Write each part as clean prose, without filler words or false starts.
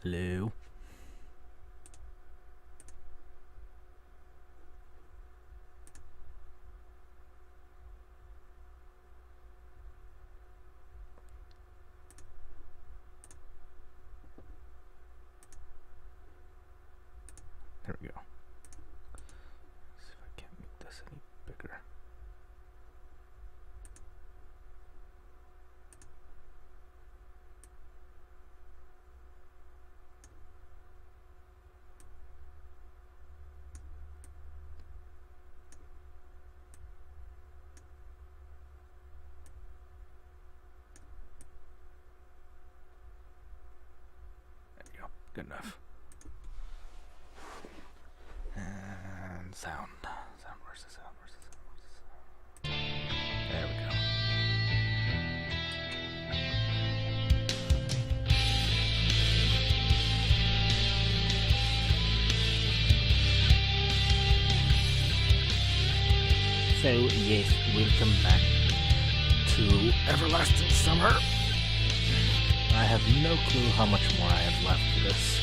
Hello. There we go. Let's see if I can't make this any bigger. There we go. Good enough. And sound. Where's the sound? There we go. So, yes, welcome back to Everlasting Summer. I have no clue how much more I have left for this.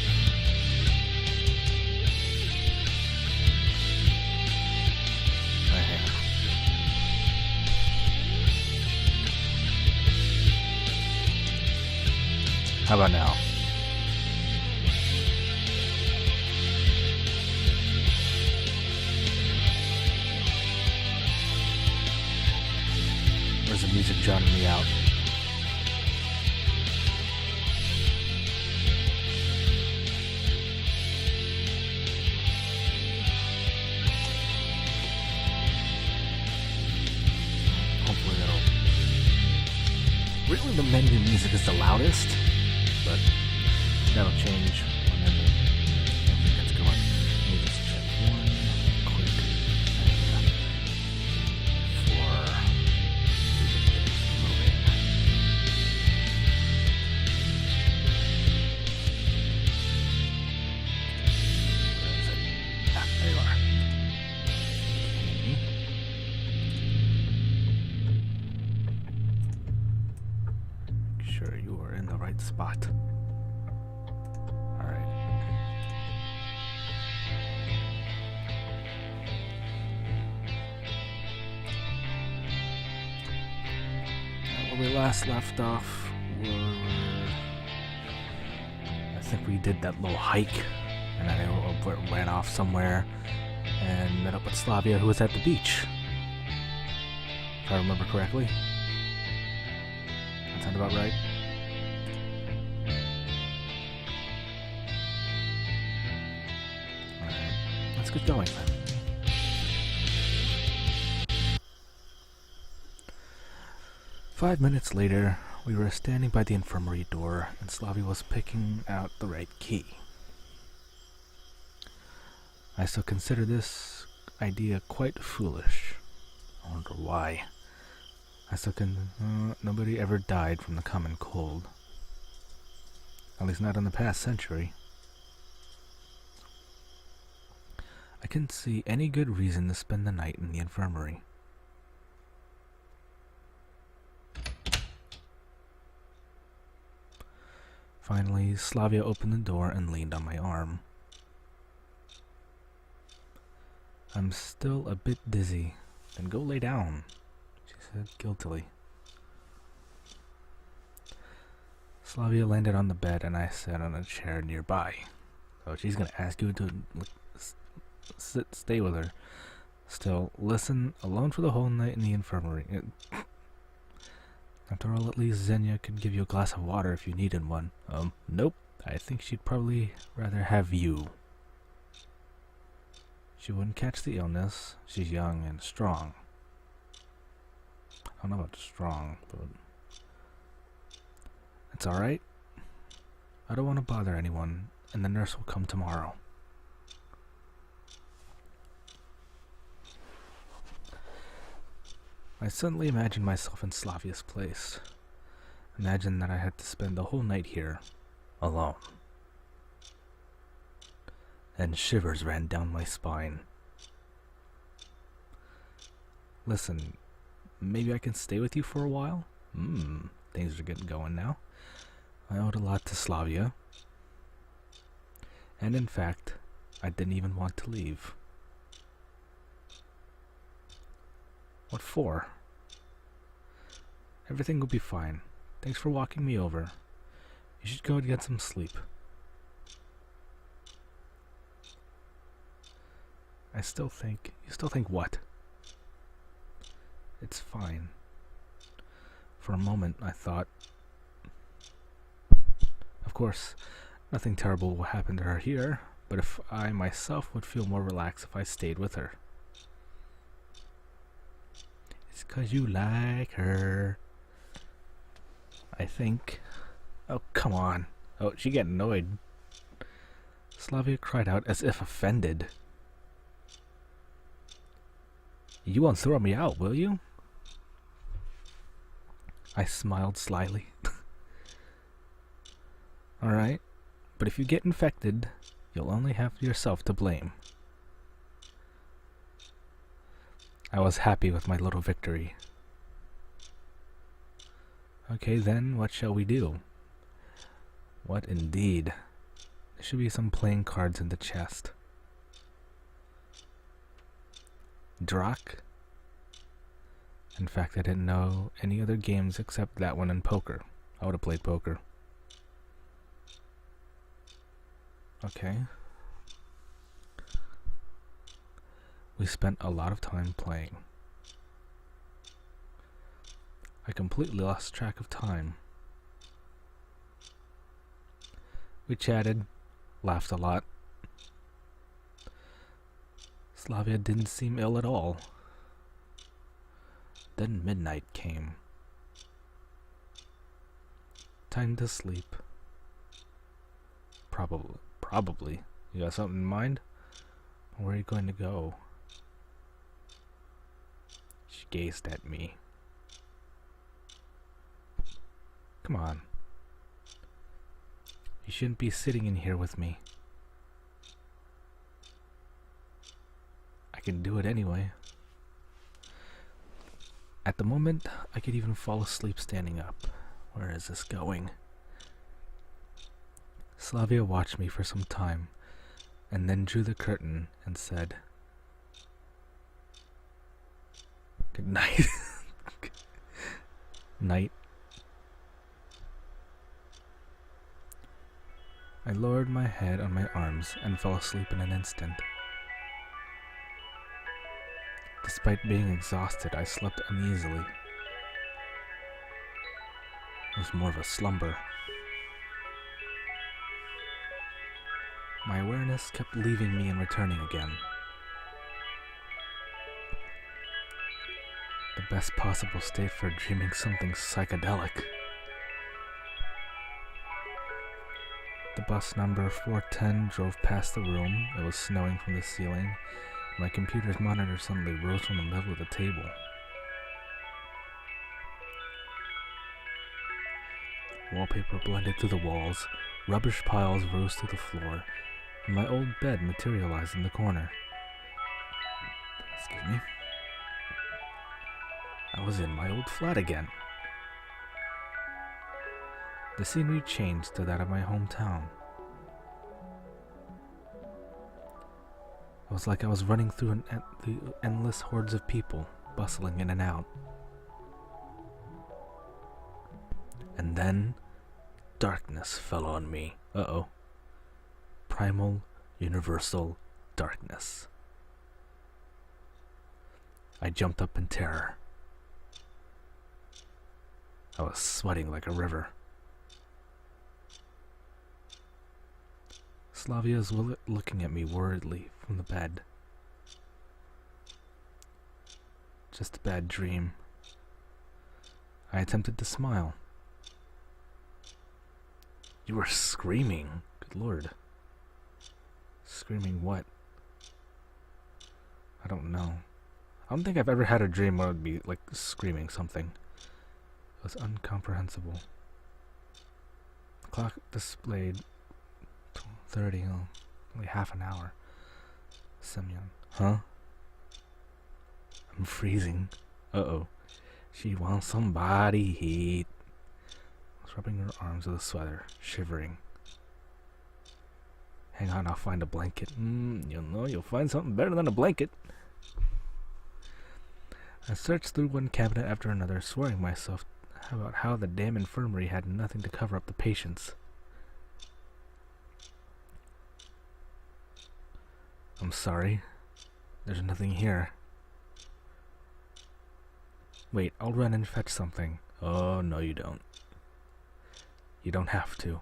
How about now? Where's the music drowning me out? Hopefully that'll... Really, the menu music is the loudest, but that'll change whenever everything gets going. Let me just check one quick thing before we get moving. Where is it? Ah, there you are. Make sure you are in the right spot. Alright. Where we last left off were... I think we did that little hike, and then I ran off somewhere and met up with Slavya, who was at the beach. If I remember correctly. That sound about right? Let's get going then. Five minutes later, we were standing by the infirmary door, and Slavya was picking out the right key. I still consider this idea quite foolish. I wonder why. Nobody ever died from the common cold. At least not in the past century. I couldn't see any good reason to spend the night in the infirmary. Finally, Slavya opened the door and leaned on my arm. I'm still a bit dizzy. Then go lay down, she said guiltily. Slavya landed on the bed and I sat on a chair nearby. So she's gonna ask you to stay with her. Still, listen, alone for the whole night in the infirmary. After all, at least Xenia could give you a glass of water if you needed one. Nope. I think she'd probably rather have you. She wouldn't catch the illness. She's young and strong. I don't know about strong, but... It's alright. I don't want to bother anyone, and the nurse will come tomorrow. I suddenly imagined myself in Slavya's place. Imagine that I had to spend the whole night here, alone. And shivers ran down my spine. Listen, maybe I can stay with you for a while? Things are getting going now. I owed a lot to Slavya. And in fact, I didn't even want to leave. What for? Everything will be fine. Thanks for walking me over. You should go and get some sleep. You still think what? It's fine. For a moment, I thought, of course, nothing terrible will happen to her here, but if I myself would feel more relaxed if I stayed with her. It's 'cause you like her, I think. Oh, come on. Oh, she got annoyed. Slavya cried out as if offended. You won't throw me out, will you? I smiled slyly. Alright, but if you get infected, you'll only have yourself to blame. I was happy with my little victory. Okay then, what shall we do? What indeed? There should be some playing cards in the chest. Drac? In fact, I didn't know any other games except that one and poker. I would have played poker. Okay. We spent a lot of time playing. I completely lost track of time. We chatted, laughed a lot. Slavya didn't seem ill at all. Then midnight came. Time to sleep. Probably. You got something in mind? Where are you going to go? She gazed at me. Come on. You shouldn't be sitting in here with me. I can do it anyway. At the moment, I could even fall asleep standing up. Where is this going? Slavya watched me for some time, and then drew the curtain and said, "Good night." Night. I lowered my head on my arms and fell asleep in an instant. Despite being exhausted, I slept uneasily. It was more of a slumber. My awareness kept leaving me and returning again. The best possible state for dreaming something psychedelic. The bus number 410 drove past the room. It was snowing from the ceiling. My computer's monitor suddenly rose from the middle of the table. Wallpaper blended through the walls, rubbish piles rose to the floor, and my old bed materialized in the corner. Excuse me. I was in my old flat again. The scenery changed to that of my hometown. It was like I was running through the endless hordes of people, bustling in and out. And then, darkness fell on me. Uh-oh. Primal, universal darkness. I jumped up in terror. I was sweating like a river. Slavya is looking at me worriedly from the bed. Just a bad dream. I attempted to smile. You were screaming. Good lord. Screaming what? I don't know. I don't think I've ever had a dream where I would be like screaming something. It was incomprehensible. The clock displayed 12:30, only half an hour. Semyon. Huh? I'm freezing. Uh-oh. She wants some body heat. I was rubbing her arms with a sweater, shivering. Hang on, I'll find a blanket. You'll find something better than a blanket. I searched through one cabinet after another, swearing myself about how the damn infirmary had nothing to cover up the patients. I'm sorry. There's nothing here. Wait, I'll run and fetch something. Oh, no you don't. You don't have to.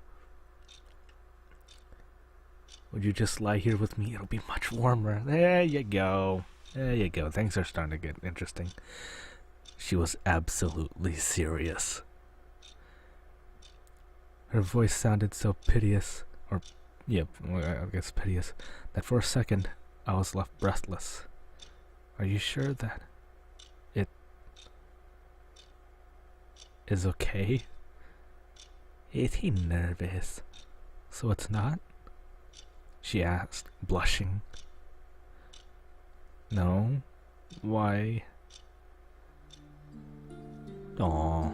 Would you just lie here with me? It'll be much warmer. There you go. There you go. Things are starting to get interesting. She was absolutely serious. Her voice sounded so piteous, I guess piteous, that for a second I was left breathless. Are you sure that it is okay? Is he nervous? So it's not? She asked, blushing. No? Why? Aww.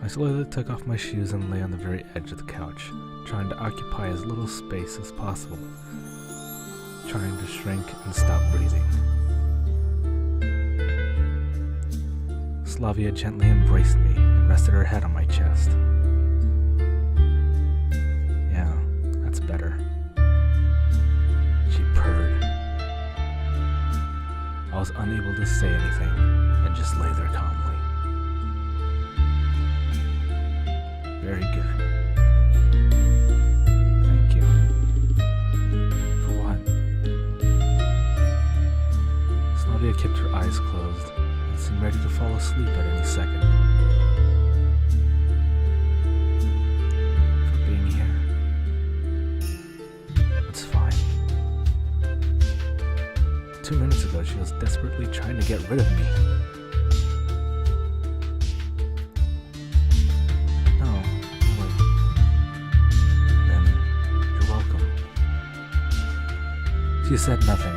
I slowly took off my shoes and lay on the very edge of the couch, trying to occupy as little space as possible, trying to shrink and stop breathing. Slavya gently embraced me and rested her head on my chest. Yeah, that's better. She purred. I was unable to say anything and just lay there calmly. Very good. Thank you. For what? Slavya kept her eyes closed and seemed ready to fall asleep at any second. For being here. It's fine. 2 minutes ago, she was desperately trying to get rid of me. She said nothing,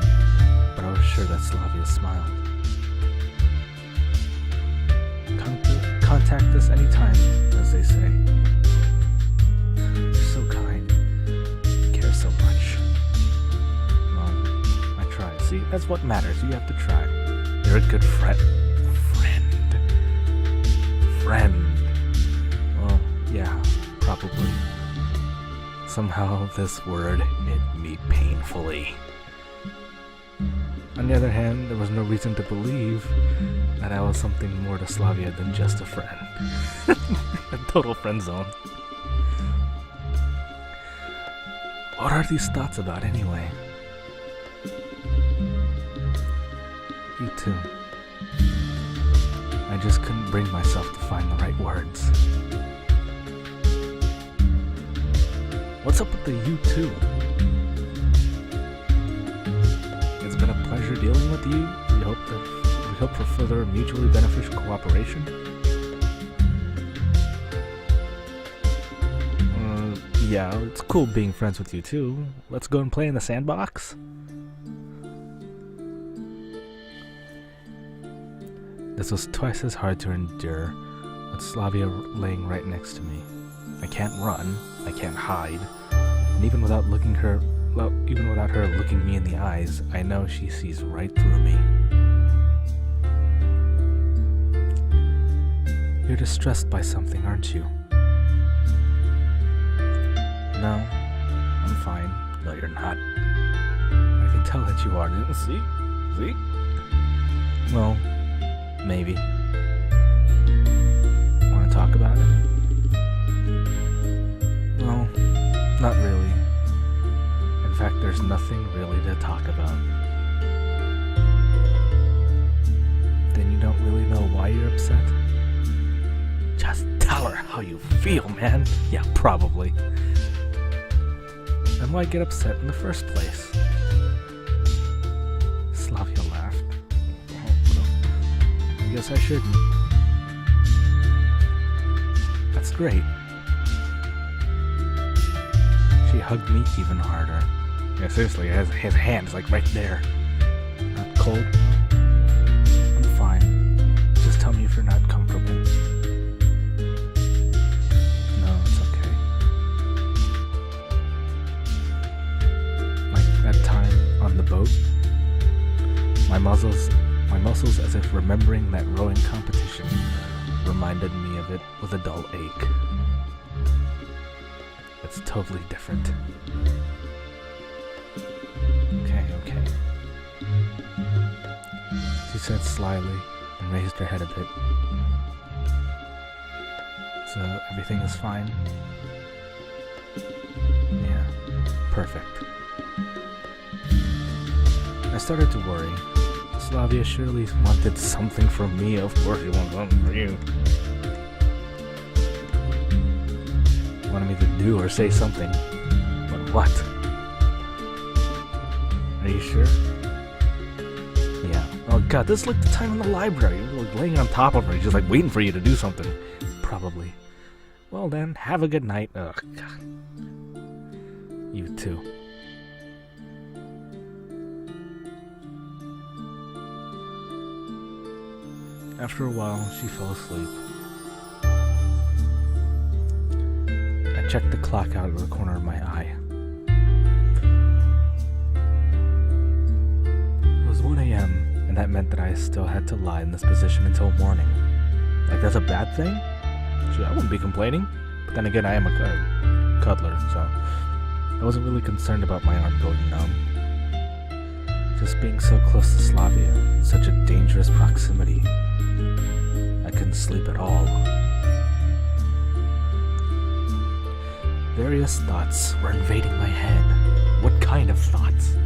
but I was sure that Slavya smiled. Contact us anytime, as they say. You're so kind. You care so much. Well, I try. See, that's what matters. You have to try. You're a good friend. Friend. Well, yeah, probably. Somehow this word hit me painfully. On the other hand, there was no reason to believe that I was something more to Slavya than just a friend. A total friend zone. What are these thoughts about anyway? You too. I just couldn't bring myself to find the right words. What's up with the you too? It's been a pleasure dealing with you. We hope for further mutually beneficial cooperation. Yeah, it's cool being friends with you too. Let's go and play in the sandbox. This was twice as hard to endure with Slavya laying right next to me. I can't run, I can't hide, and even without her looking me in the eyes, I know she sees right through me. You're distressed by something, aren't you? No, I'm fine. No, you're not. I can tell that you are. See? Well, maybe. Want to talk about it? Well, not really. In fact, there's nothing really to talk about. Then you don't really know why you're upset? Just tell her how you feel, man. Yeah, probably. Then why get upset in the first place? Slavya laughed. Well, I guess I shouldn't. That's great. She hugged me even harder. Yeah, seriously, his hand's like right there. Not cold? I'm fine. Just tell me if you're not comfortable. No, it's okay. muscles as if remembering that rowing competition reminded me of it with a dull ache. It's totally different. Okay. She said slyly and raised her head a bit. So everything is fine? Yeah, perfect. I started to worry. Slavya surely wanted something from me. Of course he wants something for you. Wanted me to do or say something. But what? Are you sure? Yeah. Oh god, this is like the time in the library. You're like laying on top of her, just like waiting for you to do something. Probably. Well then, have a good night. Ugh, god. You too. After a while, she fell asleep. I checked the clock out of the corner of my eye. It was 1 a.m., and that meant that I still had to lie in this position until morning. Like, that's a bad thing? Gee, I wouldn't be complaining. But then again, I am a cuddler, so I wasn't really concerned about my arm going numb. Just being so close to Slavya, such a dangerous proximity. I couldn't sleep at all. Various thoughts were invading my head. What kind of thoughts?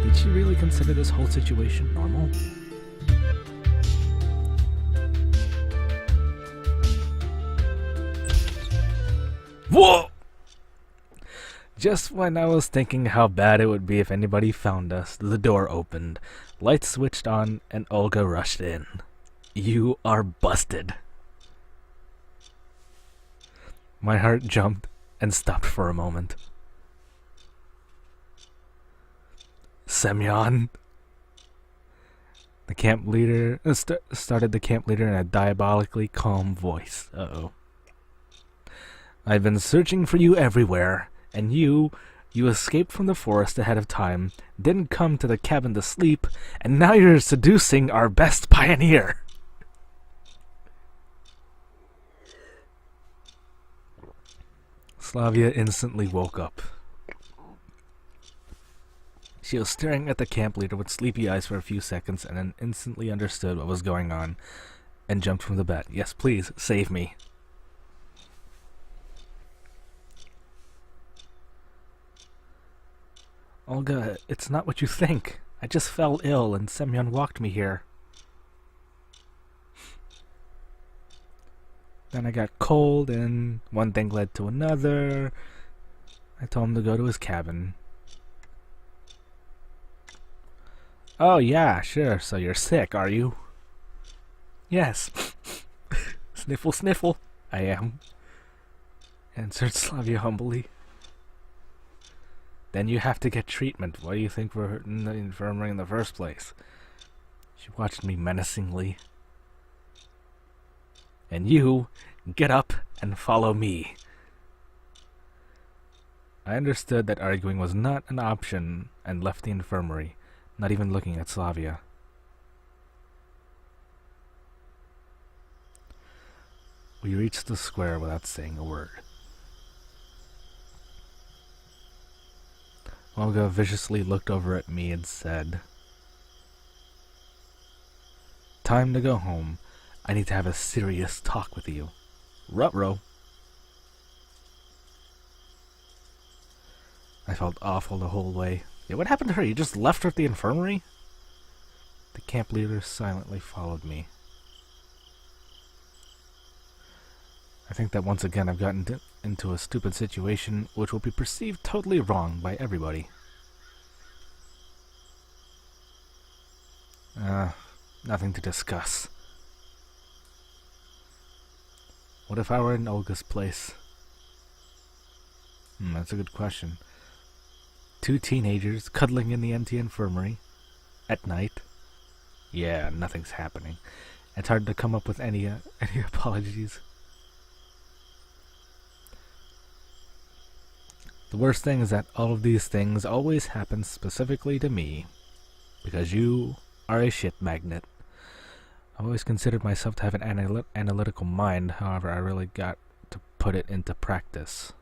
Did she really consider this whole situation normal? Whoa! Just when I was thinking how bad it would be if anybody found us, the door opened, lights switched on, and Olga rushed in. You are busted. My heart jumped and stopped for a moment. Semyon. The camp leader started the camp leader in a diabolically calm voice. Uh-oh. I've been searching for you everywhere, and you escaped from the forest ahead of time, didn't come to the cabin to sleep, and now you're seducing our best pioneer. Slavya instantly woke up. She was staring at the camp leader with sleepy eyes for a few seconds and then instantly understood what was going on and jumped from the bed. Yes, please, save me. Olga, it's not what you think. I just fell ill and Semyon walked me here. Then I got cold and one thing led to another. I told him to go to his cabin. Oh yeah, sure, so you're sick, are you? Yes. Sniffle, sniffle. I am. Answered Slavya humbly. Then you have to get treatment. Why do you think we're in the infirmary in the first place? She watched me menacingly. And you, get up and follow me. I understood that arguing was not an option and left the infirmary, not even looking at Slavya. We reached the square without saying a word. Olga viciously looked over at me and said, "Time to go home. I need to have a serious talk with you." Ruh-roh. I felt awful the whole way. Yeah, what happened to her? You just left her at the infirmary? The camp leader silently followed me. I think that once again I've gotten into a stupid situation which will be perceived totally wrong by everybody. Nothing to discuss. What if I were in Olga's place? That's a good question. 2 teenagers cuddling in the empty infirmary at night. Yeah, nothing's happening. It's hard to come up with any apologies. The worst thing is that all of these things always happen specifically to me. Because you are a shit magnet. I've always considered myself to have an analytical mind, however, I really got to put it into practice.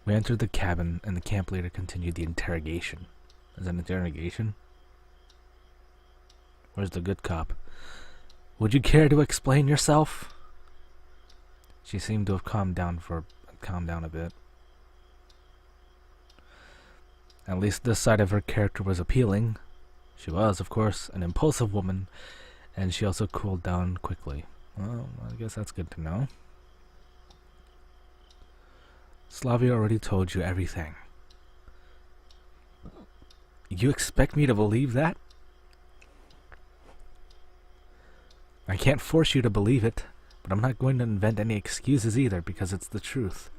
We entered the cabin, and the camp leader continued the interrogation. Is that an interrogation? Where's the good cop? Would you care to explain yourself? She seemed to have calmed down a bit. At least this side of her character was appealing. She was, of course, an impulsive woman, and she also cooled down quickly. Well, I guess that's good to know. Slavya already told you everything. You expect me to believe that? I can't force you to believe it, but I'm not going to invent any excuses either, because it's the truth.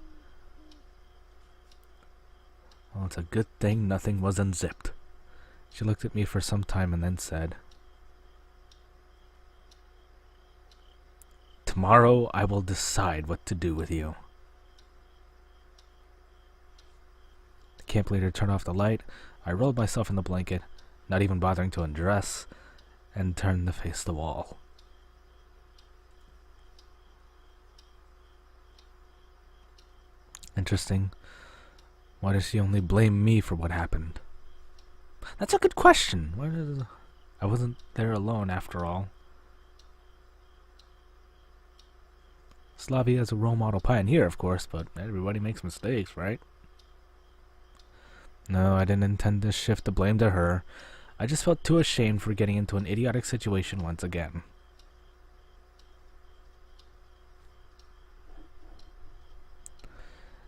Well, it's a good thing nothing was unzipped. She looked at me for some time and then said, "Tomorrow I will decide what to do with you." The camp leader turned off the light. I rolled myself in the blanket, not even bothering to undress, and turned to face the wall. Interesting. Why does she only blame me for what happened? That's a good question. I wasn't there alone after all. Slavya is a role model pioneer, of course, but everybody makes mistakes, right? No, I didn't intend to shift the blame to her. I just felt too ashamed for getting into an idiotic situation once again.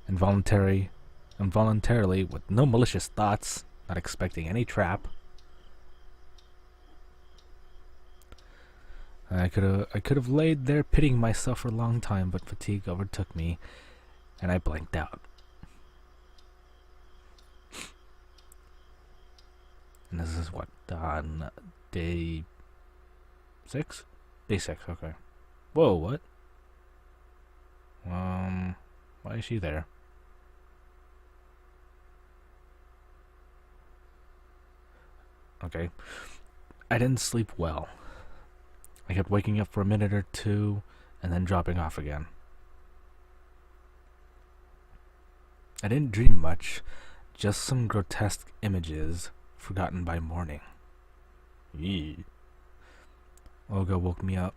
Involuntarily, with no malicious thoughts, not expecting any trap. I could have laid there pitying myself for a long time, but fatigue overtook me, and I blanked out. And this is what, on day 6? Day 6, okay. Whoa, what? Why is she there? Okay. I didn't sleep well. I kept waking up for a minute or two and then dropping off again. I didn't dream much, just some grotesque images forgotten by morning. Yee. Olga woke me up.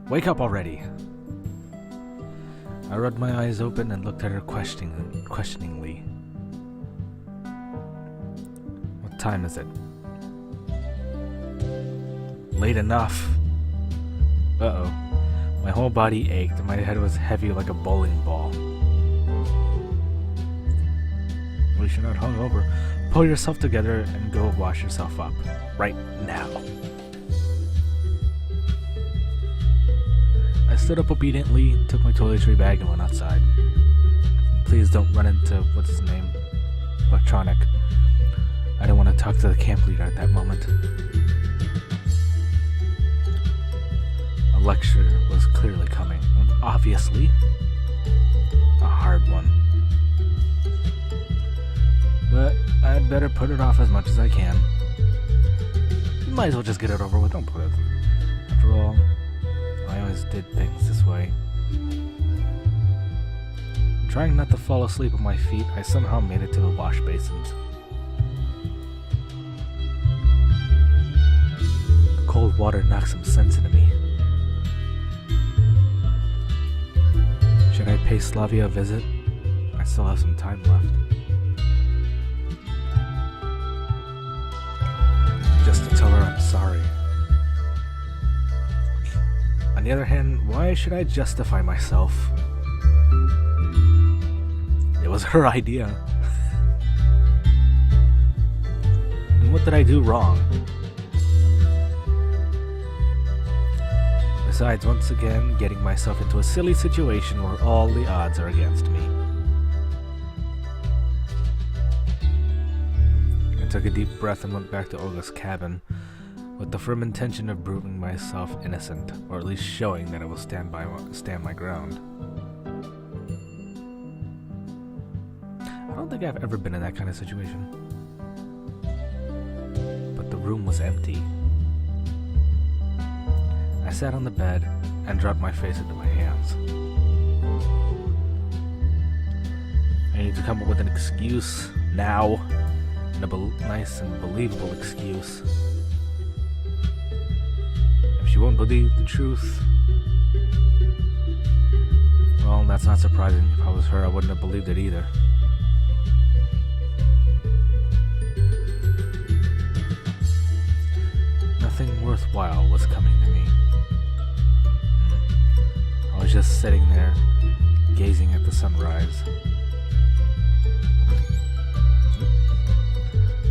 Wake up already! I rubbed my eyes open and looked at her questioningly. What time is it? Late enough. Uh-oh. My whole body ached and my head was heavy like a bowling ball. At least you're not hungover. Pull yourself together and go wash yourself up. Right now. I stood up obediently, took my toiletry bag and went outside. Please don't run into, what's his name? Electronic. I didn't want to talk to the camp leader at that moment. A lecture was clearly coming. Obviously. A hard one. But I'd better put it off as much as I can. Might as well just get it over with, don't put it. After all, I always did things this way. Trying not to fall asleep on my feet, I somehow made it to the wash basins. Cold water knocked some sense into me. Should I pay Slavya a visit? I still have some time left. Just to tell her I'm sorry. On the other hand, why should I justify myself? It was her idea. And what did I do wrong? Besides, once again, getting myself into a silly situation where all the odds are against me. I took a deep breath and went back to Olga's cabin, with the firm intention of proving myself innocent, or at least showing that I will stand my ground. don't think I've ever been in that kind of situation. But the room was empty. I sat on the bed and dropped my face into my hands. I need to come up with an excuse now, and a nice and believable excuse. If she won't believe the truth, well, that's not surprising. If I was her, I wouldn't have believed it either. Nothing worthwhile was coming to me. I was just sitting there, gazing at the sunrise.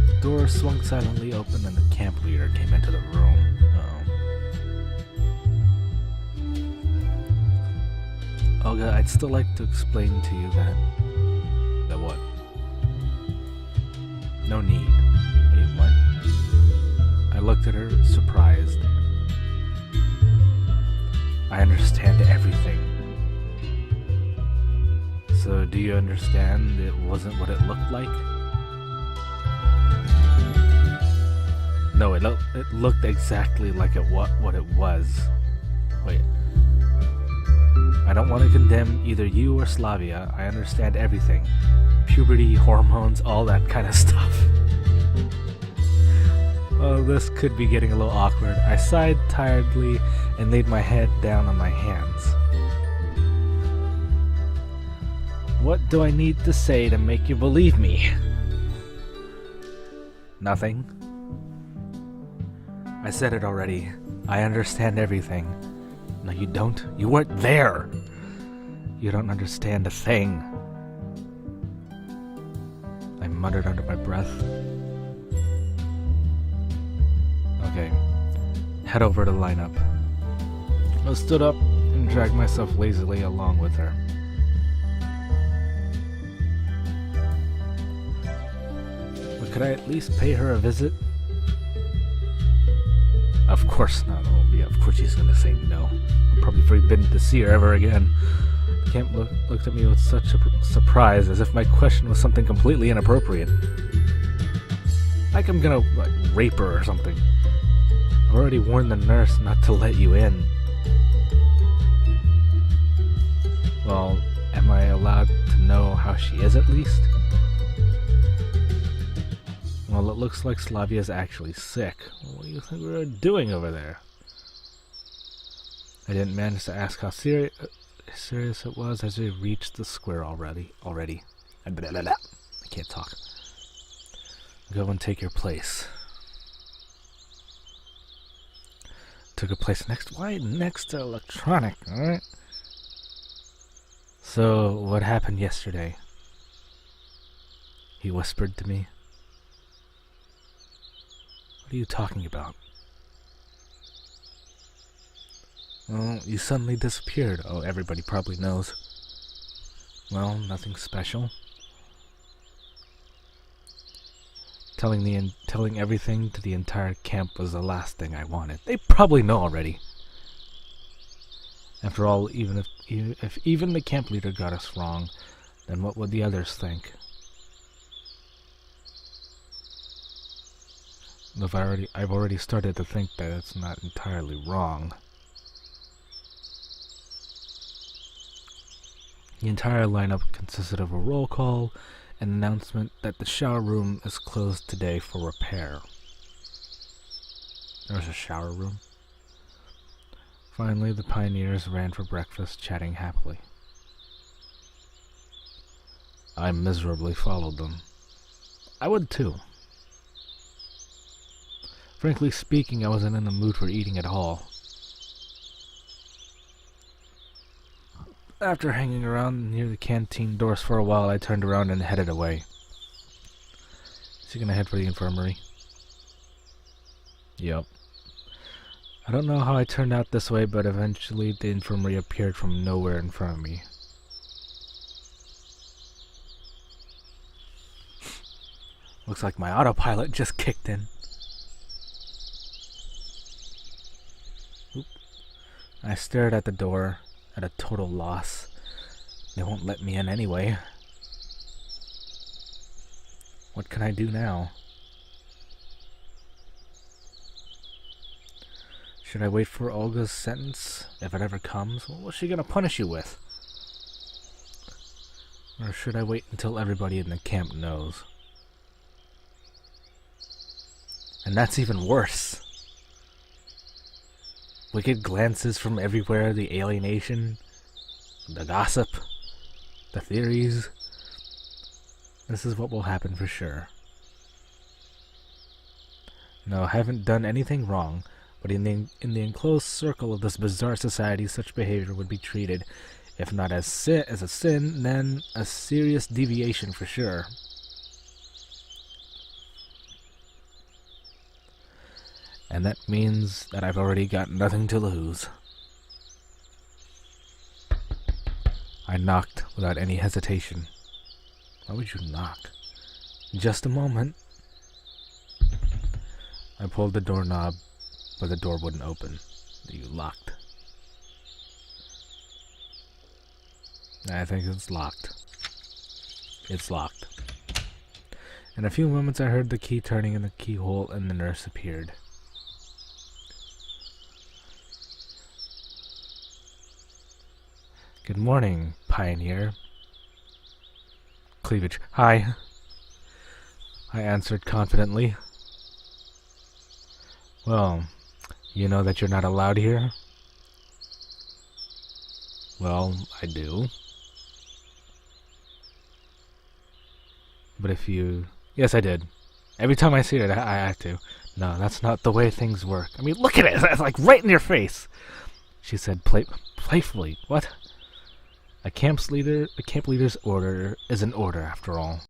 The door swung silently open and the camp leader came into the room. Olga, I'd still like to explain to you that what? No need. Wait, what? I looked at her, surprised. I understand everything. So, do you understand it wasn't what it looked like? No, it looked exactly like what it was. Wait. I don't want to condemn either you or Slavya. I understand everything. Puberty, hormones, all that kind of stuff. Oh, this could be getting a little awkward. I sighed tiredly and laid my head down on my hands. What do I need to say to make you believe me? Nothing. I said it already. I understand everything. No, you don't. You weren't there. You don't understand a thing. I muttered under my breath. Okay. Head over to line up. I stood up and dragged myself lazily along with her. But could I at least pay her a visit? Of course not. Oh, yeah, of course she's gonna say no. I'm probably forbidden to see her ever again. Camp looked at me with such a surprise, as if my question was something completely inappropriate. Like I'm gonna, rape her or something. I've already warned the nurse not to let you in. Well, am I allowed to know how she is at least? Well, it looks like Slavya's actually sick. What do you think we were doing over there? I didn't manage to ask how serious it was as we reached the square already. I can't talk. Go and take your place. Took a place next. Why next to electronic? All right. So, what happened yesterday? He whispered to me. What are you talking about? Well, you suddenly disappeared. Oh, everybody probably knows. Well, nothing special. Telling everything to the entire camp was the last thing I wanted. They probably know already. After all, even if even the camp leader got us wrong, then what would the others think? I've already started to think that it's not entirely wrong. The entire lineup consisted of a roll call, an announcement that the shower room is closed today for repair. There was a shower room. Finally, the pioneers ran for breakfast, chatting happily. I miserably followed them. I would too. Frankly speaking, I wasn't in the mood for eating at all. After hanging around near the canteen doors for a while, I turned around and headed away. Is he gonna head for the infirmary? Yep. I don't know how I turned out this way, but eventually the infirmary appeared from nowhere in front of me. Looks like my autopilot just kicked in. Oop. I stared at the door, at a total loss. They won't let me in anyway. What can I do now? Should I wait for Olga's sentence, if it ever comes? Well, what's she gonna punish you with? Or should I wait until everybody in the camp knows? And that's even worse. Wicked glances from everywhere, the alienation, the gossip, the theories. This is what will happen for sure. No, I haven't done anything wrong, but in the enclosed circle of this bizarre society, such behavior would be treated, if not as a sin, then a serious deviation for sure. And that means that I've already got nothing to lose. I knocked without any hesitation. Why would you knock? Just a moment. I pulled the doorknob, but the door wouldn't open. You locked. I think it's locked. It's locked. In a few moments I heard the key turning in the keyhole and the nurse appeared. Good morning, Pioneer. Cleavage. Hi. I answered confidently. Well, you know that you're not allowed here? Well, I do. But if you... Yes, I did. Every time I see it, I have to. No, that's not the way things work. I mean, look at it! It's like right in your face! She said playfully. What? A camp leader's order is an order, after all.